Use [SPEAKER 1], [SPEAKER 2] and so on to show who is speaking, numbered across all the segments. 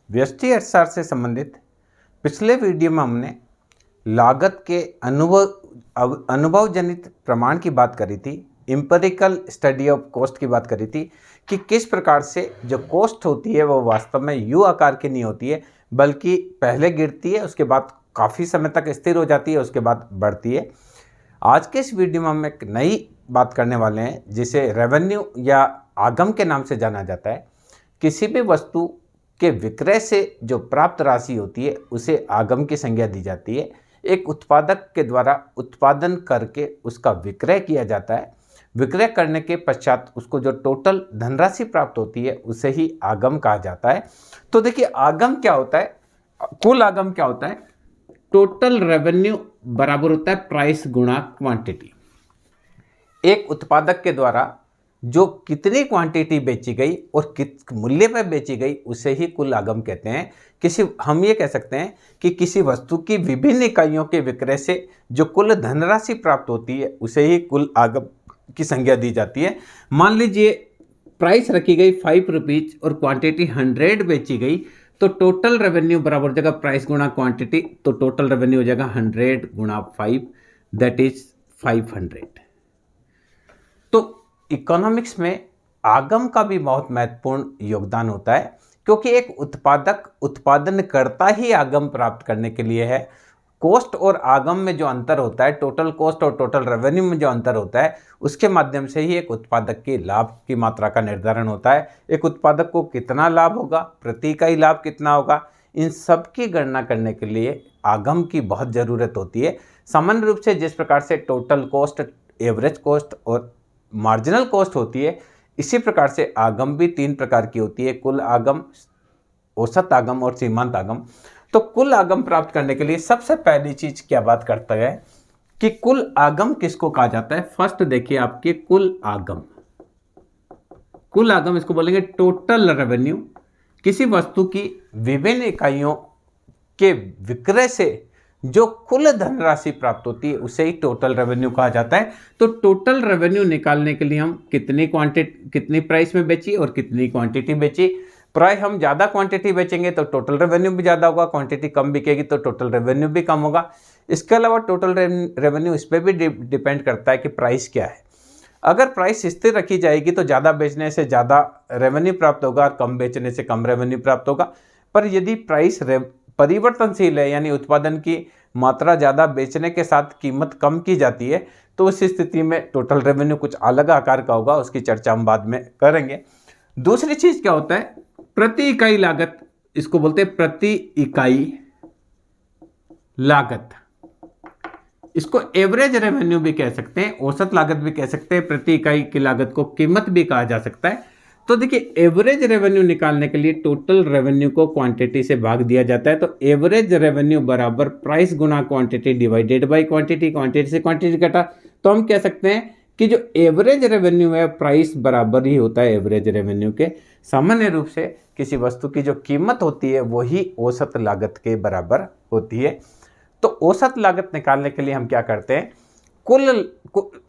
[SPEAKER 1] व्यष्टि अर्थशास्त्र से संबंधित पिछले वीडियो में हमने लागत के अनुभव जनित प्रमाण की बात करी थी, एम्पिरिकल स्टडी ऑफ कॉस्ट की बात करी थी कि किस प्रकार से जो कॉस्ट होती है वो वास्तव में यू आकार की नहीं होती है, बल्कि पहले गिरती है, उसके बाद काफ़ी समय तक स्थिर हो जाती है, उसके बाद बढ़ती है। आज के इस वीडियो में हम एक नई बात करने वाले हैं जिसे रेवेन्यू या आगम के नाम से जाना जाता है। किसी भी वस्तु के विक्रय से जो प्राप्त राशि होती है उसे आगम की संज्ञा दी जाती है। एक उत्पादक के द्वारा उत्पादन करके उसका विक्रय किया जाता है। विक्रय करने के पश्चात उसको जो टोटल धनराशि प्राप्त होती है उसे ही आगम कहा जाता है। तो देखिए, आगम क्या होता है, कुल आगम क्या होता है? टोटल रेवेन्यू बराबर होता है प्राइस गुणा क्वांटिटी। एक उत्पादक के द्वारा जो कितनी क्वांटिटी बेची गई और किस मूल्य पर बेची गई उसे ही कुल आगम कहते हैं। हम ये कह सकते हैं कि किसी वस्तु की विभिन्न इकाइयों के विक्रय से जो कुल धनराशि प्राप्त होती है उसे ही कुल आगम की संज्ञा दी जाती है। मान लीजिए प्राइस रखी गई 5 रुपीज और क्वांटिटी 100 बेची गई, तो टोटल रेवेन्यू बराबर हो जाएगा प्राइस गुणा क्वांटिटी, तो टोटल रेवेन्यू हो जाएगा 100 गुणा 5, दैट इज 500। तो इकोनॉमिक्स में आगम का भी बहुत महत्वपूर्ण योगदान होता है, क्योंकि एक उत्पादक उत्पादन करता ही आगम प्राप्त करने के लिए है। कॉस्ट और आगम में जो अंतर होता है, टोटल कॉस्ट और टोटल रेवेन्यू में जो अंतर होता है, उसके माध्यम से ही एक उत्पादक की लाभ की मात्रा का निर्धारण होता है। एक उत्पादक को कितना लाभ होगा, प्रति इकाई लाभ कितना होगा, इन सब की गणना करने के लिए आगम की बहुत ज़रूरत होती है। सामान्य रूप से जिस प्रकार से टोटल कॉस्ट, एवरेज कॉस्ट और मार्जिनल कॉस्ट होती है, इसी प्रकार से आगम भी 3 प्रकार की होती है: कुल आगम, औसत आगम और सीमांत आगम। तो कुल आगम प्राप्त करने के लिए सबसे पहली चीज क्या बात करता है कि कुल आगम किसको कहा जाता है। फर्स्ट देखिए आपके कुल आगम, कुल आगम इसको बोलेंगे टोटल रेवेन्यू। किसी वस्तु की विभिन्न इकाइयों के विक्रय से जो कुल धनराशि प्राप्त होती है उसे ही टोटल रेवेन्यू कहा जाता है। तो टोटल रेवेन्यू निकालने के लिए हम कितनी प्राइस में बेची और कितनी क्वांटिटी बेची। प्राय हम ज़्यादा क्वांटिटी बेचेंगे तो टोटल रेवेन्यू भी ज़्यादा होगा, क्वांटिटी कम बिकेगी तो टोटल रेवेन्यू भी कम होगा। इसके अलावा टोटल रेवेन्यू इस पर भी डिपेंड करता है कि प्राइस क्या है। अगर प्राइस स्थिर रखी जाएगी तो ज़्यादा बेचने से ज़्यादा रेवेन्यू प्राप्त होगा और कम बेचने से कम रेवेन्यू प्राप्त होगा। पर यदि प्राइस परिवर्तनशील है, यानी उत्पादन की मात्रा ज़्यादा बेचने के साथ कीमत कम की जाती है, तो उस स्थिति में टोटल रेवेन्यू कुछ अलग आकार का होगा। उसकी चर्चा हम बाद में करेंगे। दूसरी चीज़ क्या होता है, प्रति इकाई लागत, इसको बोलते हैं प्रति इकाई लागत। इसको एवरेज रेवेन्यू भी कह सकते हैं, औसत लागत भी कह सकते हैं, प्रति इकाई की लागत को कीमत भी कहा जा सकता है। तो देखिए, एवरेज रेवेन्यू निकालने के लिए टोटल रेवेन्यू को क्वांटिटी से भाग दिया जाता है। तो एवरेज रेवेन्यू बराबर प्राइस गुणा quantity divided by quantity. Quantity से क्वांटिटी कटा तो हम कह सकते हैं कि जो एवरेज रेवेन्यू है प्राइस बराबर ही होता है एवरेज रेवेन्यू के। सामान्य रूप से किसी वस्तु की जो कीमत होती है वही औसत लागत के बराबर होती है। तो औसत लागत निकालने के लिए हम क्या करते हैं,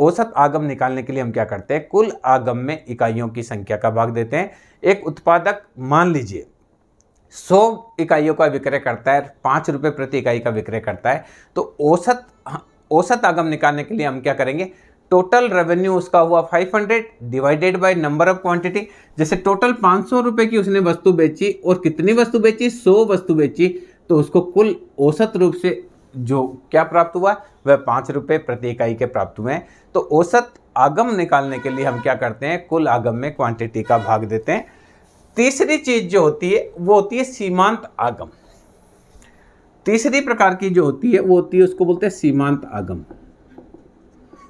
[SPEAKER 1] औसत आगम निकालने के लिए हम क्या करते हैं, कुल आगम में इकाइयों की संख्या का भाग देते हैं। एक उत्पादक मान लीजिए 100 इकाइयों का विक्रय करता है, 5 रुपये प्रति इकाई का विक्रय करता है, तो औसत आगम निकालने के लिए हम क्या करेंगे, टोटल रेवेन्यू उसका हुआ 500 divided by number of quantity. जैसे टोटल 500 रुपये की उसने वस्तु बेची और कितनी वस्तु बेची, 100 वस्तु बेची, तो उसको कुल औसत रूप से जो क्या प्राप्त हुआ वह 5 रुपये प्रति इकाई के प्राप्त हुए हैं। तो औसत आगम निकालने के लिए हम क्या करते हैं, कुल आगम में क्वांटिटी का भाग देते हैं। तीसरी चीज जो होती है वो होती है सीमांत आगम। तीसरी प्रकार की जो होती है वो होती है, उसको बोलते हैं सीमांत आगम।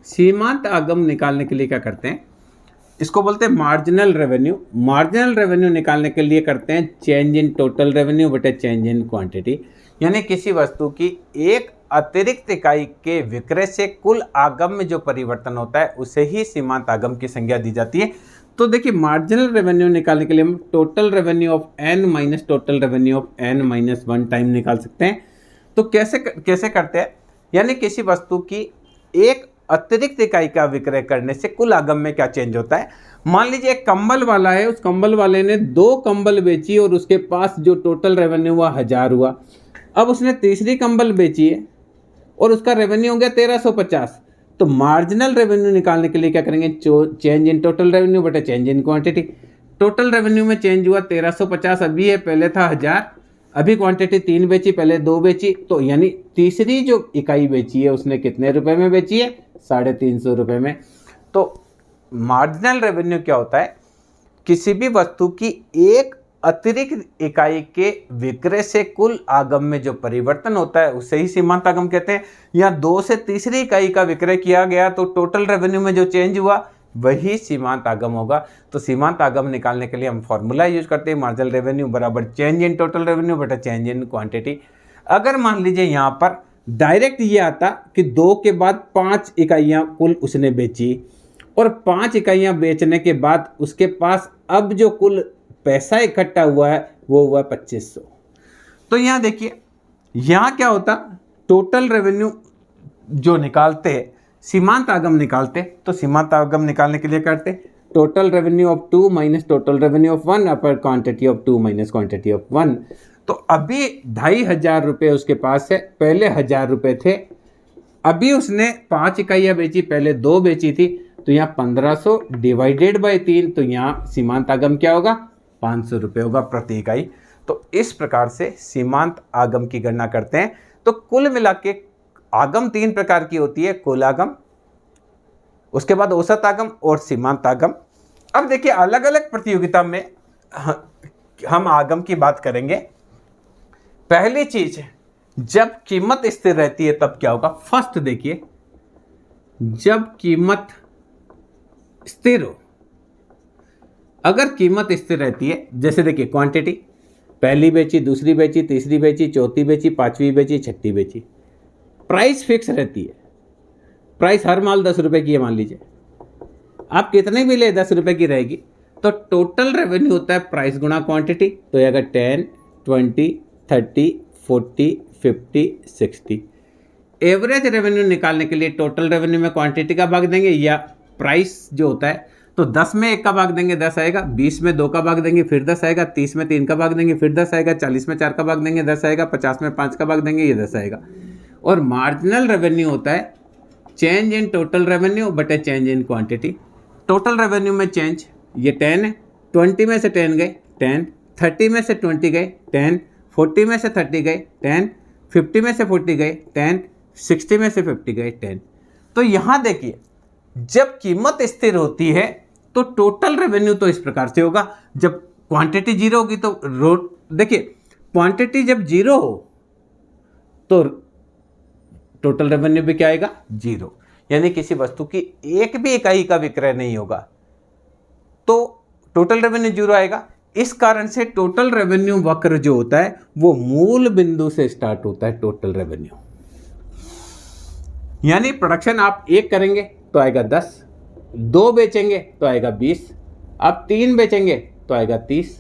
[SPEAKER 1] सीमांत आगम निकालने के लिए क्या करते हैं, इसको बोलते हैं मार्जिनल रेवेन्यू। मार्जिनल रेवेन्यू निकालने के लिए करते हैं चेंज इन टोटल रेवेन्यू बटे चेंज इन क्वांटिटी। यानी किसी वस्तु की एक अतिरिक्त इकाई के विक्रय से कुल आगम में जो परिवर्तन होता है उसे ही सीमांत आगम की संज्ञा दी जाती है। तो देखिए, मार्जिनल रेवेन्यू निकालने के लिए हम total revenue of n minus total revenue of n minus 1 time निकाल सकते हैं। तो कैसे करते हैं, यानी किसी वस्तु की एक अतिरिक्त इकाई का विक्रय करने से कुल आगम में क्या चेंज होता है। मान लीजिए एक कंबल वाला है, उस कंबल वाले ने 2 कंबल बेची और उसके पास जो टोटल रेवेन्यू हुआ 1000 हुआ। अब उसने तीसरी कंबल बेची है और उसका रेवेन्यू हो गया 1350। तो मार्जिनल रेवेन्यू निकालने के लिए क्या करेंगे, चेंज इन टोटल रेवेन्यू बटे change in quantity. Total revenue में चेंज हुआ 1350, अभी है, पहले था 1000, अभी क्वांटिटी 3 बेची, पहले 2 बेची, तो यानी तीसरी जो इकाई बेची है उसने कितने रुपए में बेची है, 350 रुपये में। तो मार्जिनल रेवेन्यू क्या होता है, किसी भी वस्तु की एक अतिरिक्त इकाई के विक्रय से कुल आगम में जो परिवर्तन होता है उसे ही सीमांत आगम कहते हैं। या 2 से तीसरी इकाई का विक्रय किया गया तो टोटल रेवेन्यू में जो चेंज हुआ वही सीमांत आगम होगा। तो सीमांत आगम निकालने के लिए हम फॉर्मूला यूज करते हैं, मार्जिनल रेवेन्यू बराबर चेंज इन टोटल रेवेन्यू बटा चेंज इन क्वांटिटी। अगर मान लीजिए यहाँ पर डायरेक्ट ये आता कि 2 के बाद 5 इकाइयाँ कुल उसने बेची और 5 इकाइयाँ बेचने के बाद उसके पास अब जो कुल पैसा इकट्ठा हुआ है वो हुआ 2500। तो यहाँ देखिए, यहाँ क्या होता, टोटल रेवेन्यू जो निकालते सीमांत आगम निकालते, तो सीमांत आगम निकालने के लिए करते total revenue of 2 minus total revenue of 1 upper quantity of 2 minus quantity of 1। तो अभी 2500 रुपये उसके पास है, पहले 1000 रुपये थे, अभी उसने 5 इकाइयाँ बेची, पहले 2 बेची थी, तो यहाँ 1500 डिवाइडेड बाई 3, तो यहाँ सीमांत आगम क्या होगा, 500 रुपये होगा प्रति इकाई। तो इस प्रकार से सीमांत आगम की गणना करते हैं। तो कुल मिला के आगम 3 प्रकार की होती है, कुल आगम, उसके बाद औसत आगम और सीमांत आगम। अब देखिए अलग अलग प्रतियोगिता में हम आगम की बात करेंगे। पहली चीज, जब कीमत स्थिर रहती है तब क्या होगा। फर्स्ट देखिए, जब कीमत स्थिर हो, अगर कीमत स्थिर रहती है, जैसे देखिए क्वांटिटी, पहली बेची, दूसरी बेची, तीसरी बेची, चौथी बेची, पांचवी बेची, छठी बेची, प्राइस फिक्स रहती है, प्राइस हर माल 10 रुपए की है, मान लीजिए आप कितने भी ले 10 रुपए की रहेगी, तो टोटल रेवेन्यू होता है प्राइस गुणा क्वांटिटी। तो ये अगर 10, 20, 30, 40, 50, 60, एवरेज रेवेन्यू निकालने के लिए टोटल रेवेन्यू में क्वांटिटी का भाग देंगे या प्राइस जो होता है, तो 10 में 1 का भाग देंगे 10 आएगा, 20 में 2 का भाग देंगे फिर 10 आएगा, 30 में 3 का भाग देंगे फिर 10 आएगा, 40 में 4 का भाग देंगे 10 आएगा, 50 में 5 का भाग देंगे ये 10 आएगा। और मार्जिनल रेवेन्यू होता है चेंज इन टोटल रेवेन्यू बटे change in quantity. Total revenue में चेंज, ये 10 है, 20 में से 10 गए 10, 30 में से 20 गए 10, 40 में से 30 गए 10, 50 में से 40 गए 10, 60 में से 50 गए 10। तो यहाँ देखिए, जब कीमत स्थिर होती है तो टोटल रेवेन्यू तो इस प्रकार से होगा, जब क्वांटिटी 0 होगी तो देखिए क्वांटिटी जब 0 हो तो टोटल रेवेन्यू भी क्या आएगा, 0, यानी किसी वस्तु की एक भी इकाई का विक्रय नहीं होगा तो टोटल रेवेन्यू 0 आएगा। इस कारण से टोटल रेवेन्यू वक्र जो होता है वो मूल बिंदु से स्टार्ट होता है। टोटल रेवेन्यू यानी प्रोडक्शन आप 1 करेंगे तो आएगा 10, 2 बेचेंगे तो आएगा 20, आप 3 बेचेंगे तो आएगा 30,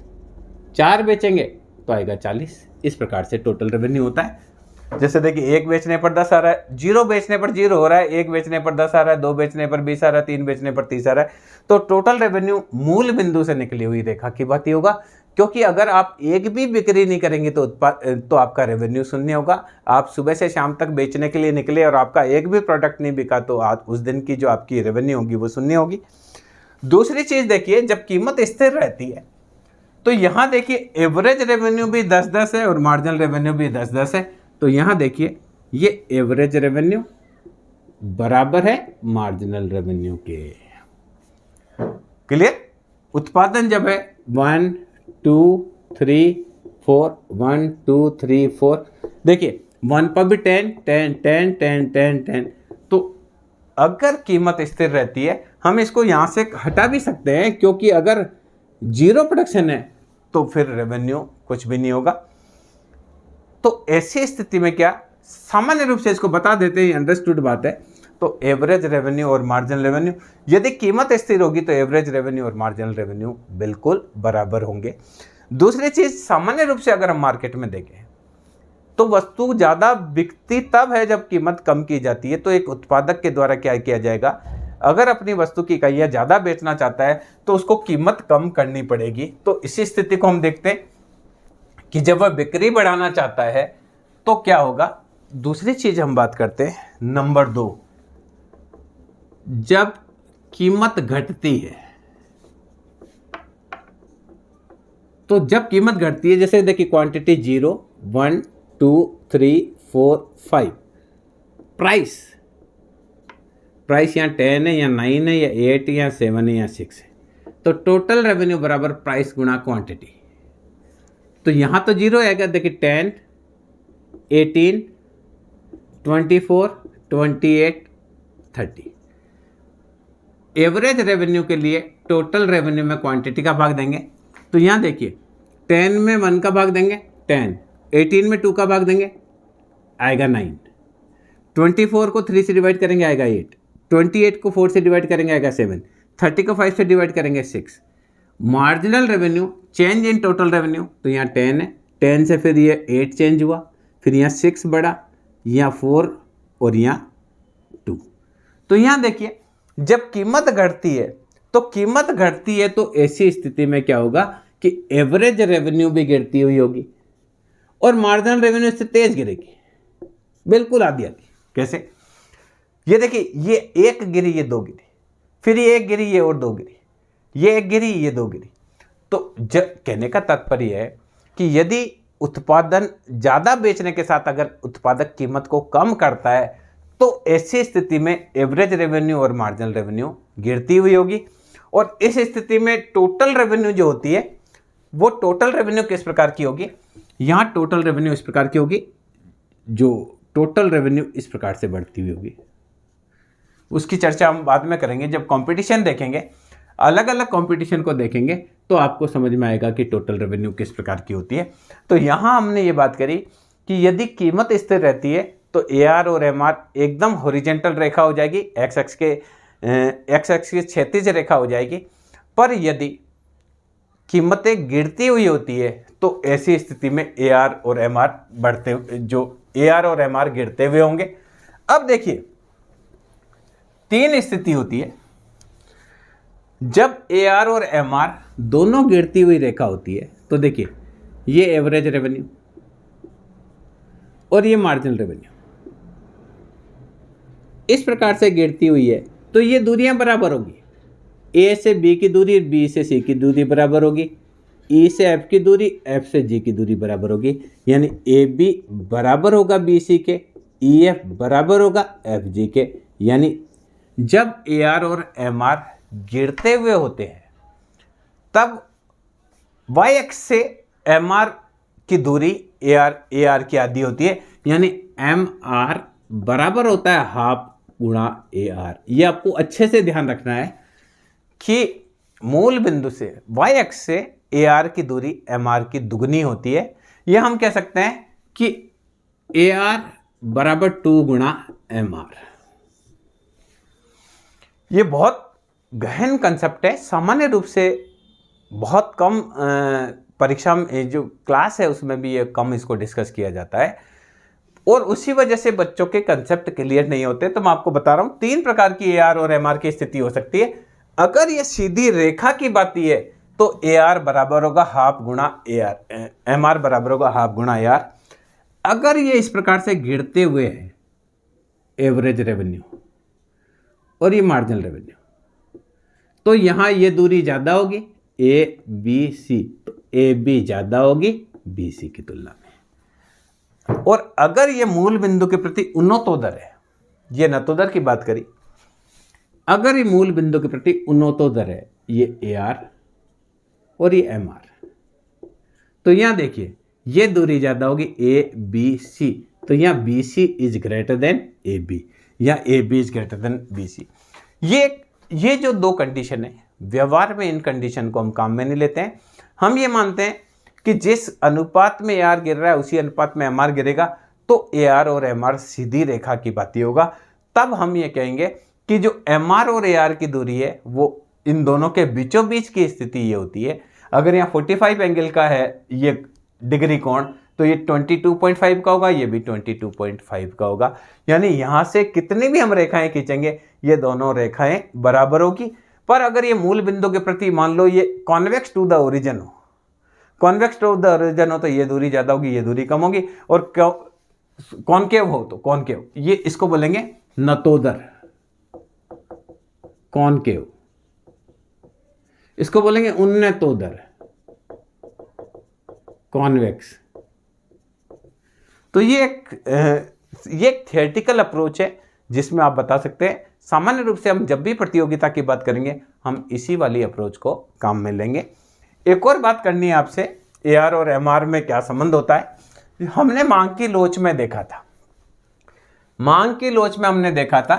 [SPEAKER 1] 4 बेचेंगे तो आएगा 40। इस प्रकार से टोटल रेवेन्यू होता है। जैसे देखिए 1 बेचने पर 10 आ रहा है, 0 बेचने पर 0 हो रहा है, 1 बेचने पर 10 आ रहा है, 2 बेचने पर 20 आ रहा है, 3 बेचने पर 30 आ रहा है। तो टोटल रेवेन्यू मूल बिंदु से निकली हुई रेखा की बात ही होगा, क्योंकि अगर आप एक भी बिक्री नहीं करेंगे तो आपका रेवेन्यू शून्य होगा। आप सुबह से शाम तक बेचने के लिए निकले और आपका एक भी प्रोडक्ट नहीं बिका तो आज उस दिन की जो आपकी रेवेन्यू होगी वो शून्य होगी। दूसरी चीज देखिए, जब कीमत स्थिर रहती है तो यहाँ देखिए एवरेज रेवेन्यू भी 10-10 है और मार्जिनल रेवेन्यू भी 10-10 है। तो यहाँ देखिए ये एवरेज रेवेन्यू बराबर है मार्जिनल रेवेन्यू के। क्लियर? उत्पादन जब है 1 2 3 4, 1 2 3 4, देखिए 1 पर भी 10 10 10 10 10 10। तो अगर कीमत स्थिर रहती है हम इसको यहाँ से हटा भी सकते हैं, क्योंकि अगर 0 प्रोडक्शन है तो फिर रेवेन्यू कुछ भी नहीं होगा। तो ऐसी स्थिति में क्या, सामान्य रूप से इसको बता देते हैं, अंडरस्टूड बात है। तो एवरेज रेवेन्यू और मार्जिनल रेवेन्यू, यदि कीमत स्थिर होगी तो एवरेज रेवेन्यू और मार्जिनल रेवेन्यू बिल्कुल बराबर होंगे। दूसरी चीज, सामान्य रूप से अगर हम मार्केट में देखें तो वस्तु ज़्यादा बिकती तब है जब कीमत कम की जाती है। तो एक उत्पादक के द्वारा क्या किया जाएगा, अगर अपनी वस्तु की इकाइयाँ ज़्यादा बेचना चाहता है तो उसको कीमत कम करनी पड़ेगी। तो इसी स्थिति को हम देखते हैं कि जब वह बिक्री बढ़ाना चाहता है तो क्या होगा। दूसरी चीज़ हम बात करते हैं नंबर 2, जब कीमत घटती है। तो जब कीमत घटती है, जैसे देखिए क्वांटिटी 0, 1, 2, 3, 4, 5, प्राइस यहाँ 10 है या 9 है या 8 या 7 है या 6 है। तो टोटल रेवेन्यू बराबर प्राइस गुणा क्वांटिटी। तो यहाँ तो 0 आएगा, देखिए 10, 18, 24, 28, 30। एवरेज रेवेन्यू के लिए टोटल रेवेन्यू में क्वांटिटी का भाग देंगे। तो यहाँ देखिए 10 में 1 का भाग देंगे 10, 18 में 2 का भाग देंगे आएगा 9, 24 को 3 से डिवाइड करेंगे आएगा 8, 28 को 4 से डिवाइड करेंगे आएगा 7, 30 को 5 से डिवाइड करेंगे 6। Marginal revenue change in total revenue, तो यहाँ 10 है, 10 से फिर ये 8 चेंज हुआ, फिर यहाँ 6 बढ़ा, यहाँ 4 और यहाँ 2। तो यहाँ देखिए जब कीमत घटती है तो ऐसी स्थिति में क्या होगा कि एवरेज रेवेन्यू भी गिरती हुई होगी और मार्जिनल रेवेन्यू इससे तेज गिरेगी, बिल्कुल आधी आधी। कैसे, ये देखिए ये 1 गिरी ये 2 गिरी, फिर ये 1 गिरी ये और 2 गिरी, ये 1 गिरी ये 2 गिरी। तो कहने का तात्पर्य है कि यदि उत्पादन ज़्यादा बेचने के साथ अगर उत्पादक कीमत को कम करता है तो ऐसी स्थिति में एवरेज रेवेन्यू और मार्जिनल रेवेन्यू गिरती हुई होगी। और इस स्थिति में टोटल रेवेन्यू जो होती है वो टोटल रेवेन्यू किस प्रकार की होगी, यहाँ टोटल रेवेन्यू इस प्रकार की होगी, जो टोटल रेवेन्यू इस प्रकार से बढ़ती हुई होगी। उसकी चर्चा हम बाद में करेंगे, जब कंपटीशन देखेंगे, अलग अलग कंपटीशन को देखेंगे तो आपको समझ में आएगा कि टोटल रेवेन्यू किस प्रकार की होती है। तो यहाँ हमने ये बात करी कि यदि कीमत स्थिर रहती है तो AR और MR एकदम हॉरिजॉन्टल रेखा हो जाएगी, एक्स एक्स की क्षैतिज रेखा हो जाएगी। पर यदि कीमतें गिरती हुई होती है तो ऐसी स्थिति में AR और MR गिरते हुए होंगे। अब देखिए 3 स्थिति होती है जब AR और MR दोनों गिरती हुई रेखा होती है। तो देखिए ये एवरेज रेवेन्यू और ये मार्जिनल रेवेन्यू इस प्रकार से गिरती हुई है, तो ये दूरियां बराबर होगी। A से B की दूरी, B से C की दूरी बराबर होगी, E से F की दूरी, F से G की दूरी बराबर होगी। यानी AB बराबर होगा BC के, EF बराबर होगा FG के। यानी जब AR और MR गिरते हुए होते हैं तब Y एक्स से MR की दूरी AR की आधी होती है। यानी MR बराबर होता है हाफ गुणा AR। ये आपको अच्छे से ध्यान रखना है कि मूल बिंदु से Y एक्स से AR की दूरी MR की दुगनी होती है। यह हम कह सकते हैं कि AR बराबर 2 गुणा MR। ये बहुत गहन कंसेप्ट है, सामान्य रूप से बहुत कम परीक्षा में जो क्लास है उसमें भी ये कम इसको डिस्कस किया जाता है और उसी वजह से बच्चों के कंसेप्ट क्लियर नहीं होते। तो मैं आपको बता रहा हूँ 3 प्रकार की AR और MR की स्थिति हो सकती है। अगर ये सीधी रेखा की बात है तो AR बराबर होगा हाफ गुणा AR, MR बराबर होगा हाफ गुणा AR। अगर ये इस प्रकार से गिरते हुए है एवरेज रेवेन्यू और ये मार्जिनल रेवेन्यू, तो यहाँ ये दूरी ज़्यादा होगी ABC, तो AB ज़्यादा होगी BC की तुलना में। और अगर ये मूल बिंदु के प्रति उन्नतोदर है, ये नतोदर की बात करी, अगर ये मूल बिंदु के प्रति उन्नतोदर है ये AR और ये MR, तो यहाँ देखिए ये दूरी ज़्यादा होगी ABC, तो यहाँ BC is greater than AB या AB is greater than BC। ये जो 2 कंडीशन है, व्यवहार में इन कंडीशन को हम काम में नहीं लेते हैं। हम ये मानते हैं कि जिस अनुपात में AR गिर रहा है उसी अनुपात में MR गिरेगा, तो AR और MR सीधी रेखा की बाती होगा। तब हम ये कहेंगे कि जो MR और AR की दूरी है वो इन दोनों के बीचों बीच की स्थिति ये होती है। अगर यहाँ 45 एंगल का है ये डिग्री कोण, तो ये 22.5 का होगा, ये भी 22.5 का होगा। यानी यहाँ से कितनी भी हम रेखाएं खींचेंगे ये दोनों रेखाएं बराबर होगी। पर अगर ये मूल बिंदु के प्रति मान लो ये कॉन्वेक्स टू द ओरिजिन हो, कॉन्वेक्स टू द ओरिजिन हो तो ये दूरी ज़्यादा होगी, ये दूरी कम होगी। और कॉनकेव हो तो कॉनकेव, ये इसको बोलेंगे नतोदर, कॉनकेव, इसको बोलेंगे उन्नतोदर, कॉन्वेक्स। तो ये एक थियोरेटिकल अप्रोच है जिसमें आप बता सकते हैं। सामान्य रूप से हम जब भी प्रतियोगिता की बात करेंगे हम इसी वाली अप्रोच को काम में लेंगे। एक और बात करनी है आपसे, AR और MR में क्या संबंध होता है। हमने मांग की लोच में देखा था, मांग की लोच में हमने देखा था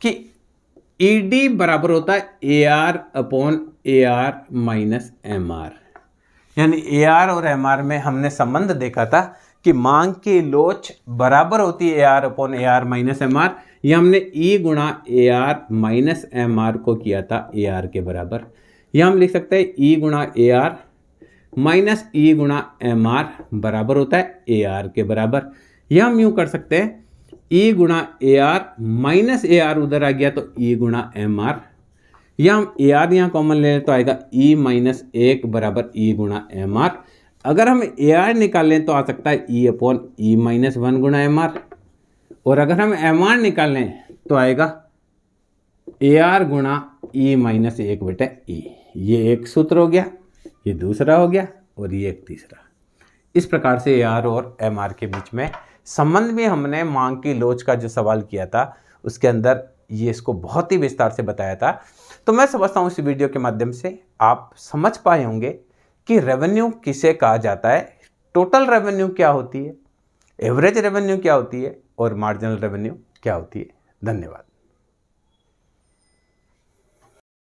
[SPEAKER 1] कि ED बराबर होता है AR upon AR minus MR। यानी AR और MR में हमने संबंध देखा था कि मांग की लोच बराबर होती है AR upon AR minus MR। यह हमने E गुणा AR माइनस MR को किया था AR के बराबर। यह हम लिख सकते हैं E गुणा AR माइनस E गुणा MR बराबर होता है AR के बराबर। यह हम यूँ कर सकते हैं E गुणा AR माइनस AR उधर आ गया तो E गुणा MR। या हम AR यहाँ कॉमन ले लें तो आएगा E माइनस 1 बराबर E गुणा MR। अगर हम AR निकालें तो आ सकता है E अपॉन E माइनस 1 गुणा MR। और अगर हम MR निकालें तो आएगा AR गुणा E माइनस 1 बटे E। ये एक सूत्र हो गया, ये दूसरा हो गया और ये एक तीसरा। इस प्रकार से AR और MR के बीच में संबंध में हमने मांग की लोच का जो सवाल किया था उसके अंदर ये इसको बहुत ही विस्तार से बताया था। तो मैं समझता हूँ इस वीडियो के माध्यम से आप समझ पाए होंगे कि रेवेन्यू किसे कहा जाता है, टोटल रेवेन्यू क्या होती है, एवरेज रेवेन्यू क्या होती है और मार्जिनल रेवेन्यू क्या होती है। धन्यवाद।